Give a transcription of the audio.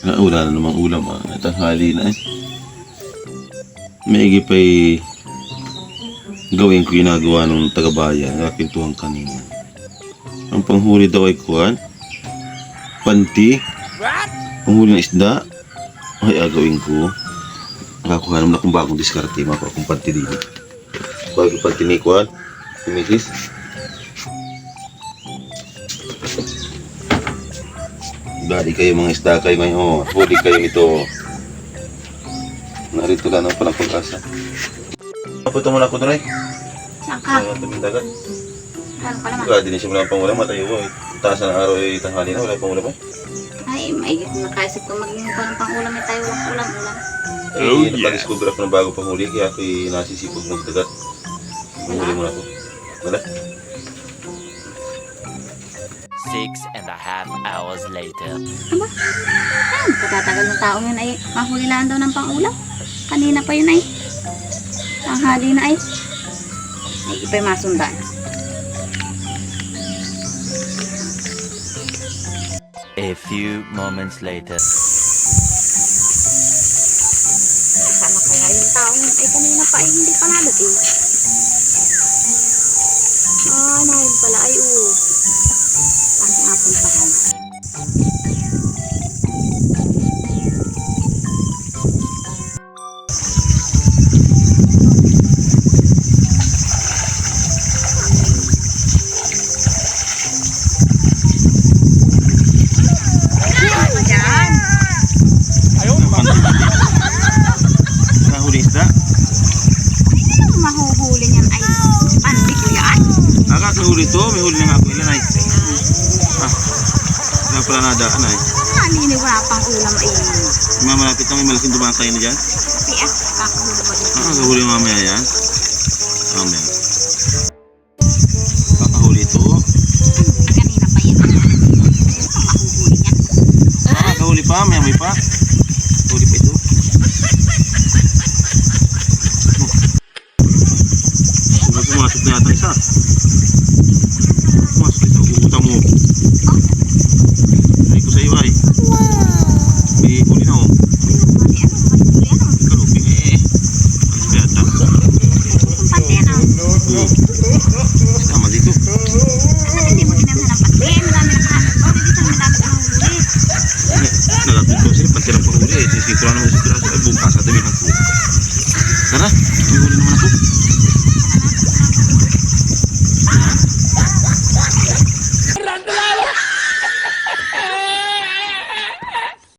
Wala na namang ulam tanghali na Maigi pa'y gawin ko ginagawa ng tagabayan na pintuhan kanina. Ang panghuli daw ay kuwan, panti, panghuli ng isda, ay agawin ko. Nakakuha naman akong bagong diskarte, maka akong panti din. Bagong panti ni kuwan, tumisis. Dali kayo mga isda kayo ngayon, huli kayo ito. Narito lang ang palang pag-asa. Papunta muna ako doon Saan ka? Tuming dagat. Ano ka naman? Di na siya wala pang ulam, matayo ko taas na araw ay tanghali na, wala pang ulam Ay, maigit na kaisip ko maging parang pang-ulam na tayo, walang ulam-ulam. Nakadiscover ako ng bago pang huli, kaya ako'y nasisipag magdagat. Huli muna ako. Wala? 6.5 hours later. Aba, katatagal ng taong yun ay mahulilaan daw ng pang-ulam. Kanina pa yun ay. Tanghali na ay. Ay, ipa'y masundan. A few moments later. Sana kaya yung taong yun ay kanina pa ay hindi pa nadating. Nahin pala ay Laki nga puntahan. Nahuli isda? Mahuhuli niyan ay pandi ko yan. Nakakahuli to, may huli na nga ako ilan ay. Kaya pala nadaan ay. Hindi wala pang ulam ay. Malapit na may malaking dumakay na dyan. Kaya, kakahuli ba dito? Kakahuli mamaya yan. Mamaya. Kakahuli ito. Kanina pa yan. Mahuhuli niyan. Kakahuli pa, may pa. Huli pa ito. Pumasok na yata isa. Pumasok isa, uutang mo. Ay ko sa iyo ay. May huli na oh. Kalupi Ano kaya ata? Tama dito. Hindi mo tinamhan ng pati. Marami ng hanap. Hindi sa madami ang huli. Nalapit ko sila, pati lang panghuli. Sisikura naman si Piraso ay bukas sa damihan ko. Tara, may huli naman ako.